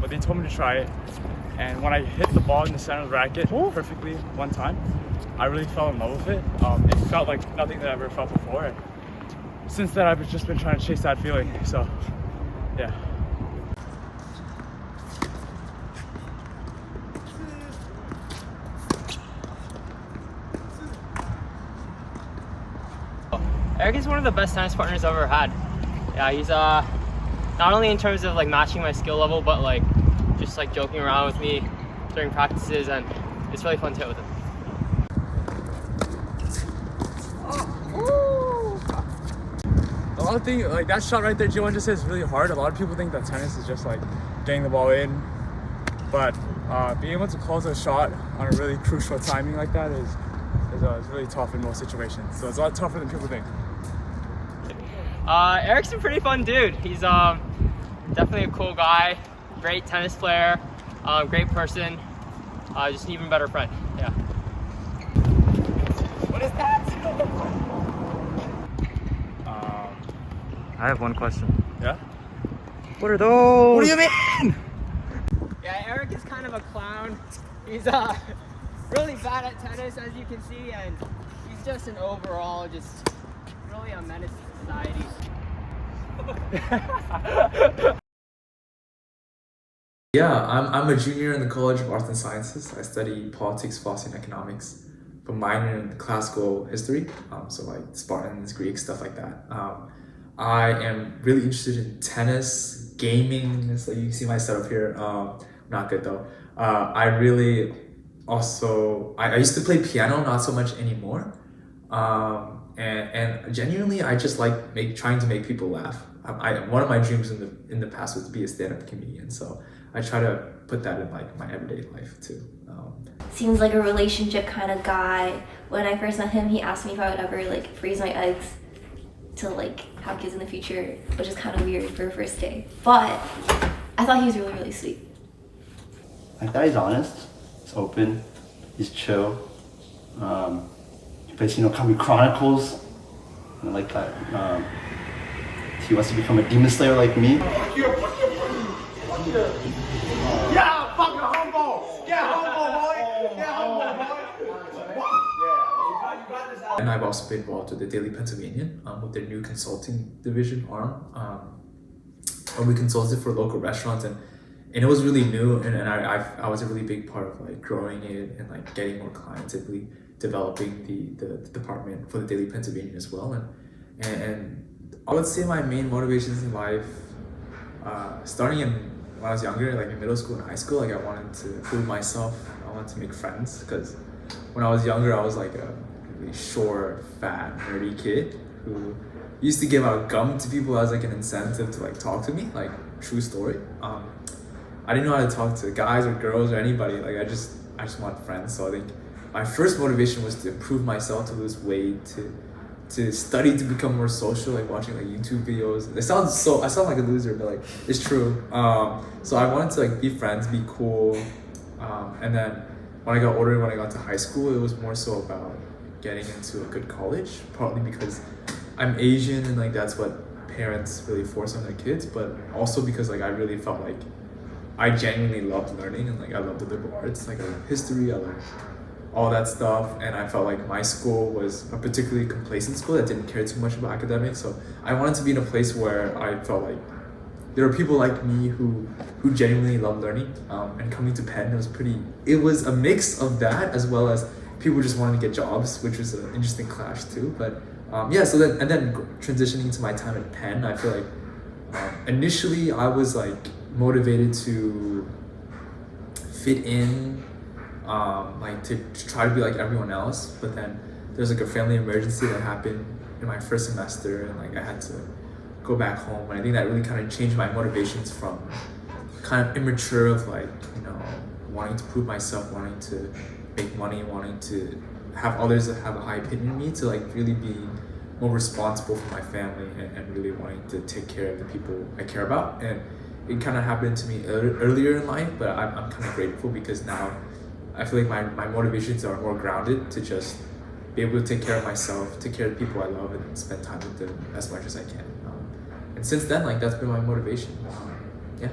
but they told me to try it. And when I hit the ball in the center of the racket perfectly one time, I really fell in love with it. It felt like nothing that I've ever felt before. And since then, I've just been trying to chase that feeling. So, yeah. Eric is one of the best tennis partners I've ever had. Yeah, he's not only in terms of like matching my skill level, but like just like joking around with me during practices, and it's really fun to hit with him. A lot of things, like that shot right there, G1 just says is really hard. A lot of people think that tennis is just like getting the ball in, but being able to close a shot on a really crucial timing like that is really tough in most situations. So it's a lot tougher than people think. Eric's a pretty fun dude. He's definitely a cool guy, great tennis player, great person, just an even better friend. Yeah. What is that? I have one question. Yeah? What are those? What do you mean? Yeah, Eric is kind of a clown. He's really bad at tennis, as you can see, and he's just an overall just really a menace to society. Yeah, I'm a junior in the College of Arts and Sciences. I study politics, philosophy, and economics, but minor in classical history, so like Spartans, Greek, stuff like that. I am really interested in tennis, gaming. It's like you see my setup here. Not good though. I really also I used to play piano, not so much anymore. And genuinely, I just like trying to make people laugh. One of my dreams in the past was to be a stand-up comedian, so I try to put that in like my everyday life too. Seems like a relationship kind of guy. When I first met him, he asked me if I would ever like freeze my eggs to like have kids in the future, which is kind of weird for a first date. But I thought he was really, really sweet. I thought he's honest, he's open, he's chill. He plays, Comedy Chronicles. I like that. He wants to become a demon slayer like me. Yeah, fucking humble! Yeah, humble, boy! Yeah, humble, boy! And I've also been involved with the Daily Pennsylvanian with their new consulting division arm. And we consulted for local restaurants, and it was really new, and I was a really big part of like growing it and like getting more clients and really developing the department for the Daily Pennsylvanian as well. And I would say my main motivations in life, starting when I was younger, like in middle school and high school, like I wanted to prove myself. I wanted to make friends, because when I was younger, I was like a really short, fat, nerdy kid who used to give out gum to people as like an incentive to like talk to me, like true story. I didn't know how to talk to guys or girls or anybody. Like I just want friends. So I think my first motivation was to improve myself, to lose weight, to study, to become more social, like watching like YouTube videos. I sound like a loser, but like it's true. So I wanted to like be friends, be cool. And then when I got older, when I got to high school, it was more so about getting into a good college, partly because I'm Asian and like that's what parents really force on their kids, but also because like I really felt like I genuinely loved learning, and like I loved the liberal arts, like I love history, I love all that stuff, and I felt like my school was a particularly complacent school that didn't care too much about academics. So I wanted to be in a place where I felt like there were people like me who genuinely love learning, and coming to Penn, it was a mix of that as well as people just wanting to get jobs, which was an interesting clash too. But then transitioning to my time at Penn, I feel like initially I was like motivated to fit in, like to try to be like everyone else. But then there's like a family emergency that happened in my first semester, and like I had to go back home, and I think that really kind of changed my motivations from kind of immature of like, wanting to prove myself, wanting to make money, wanting to have others that have a high opinion of me, to like really be more responsible for my family and really wanting to take care of the people I care about. And it kind of happened to me earlier in life, but I'm kind of grateful because now I feel like my motivations are more grounded to just be able to take care of myself, take care of the people I love, and spend time with them as much as I can. And since then, like that's been my motivation. Yeah.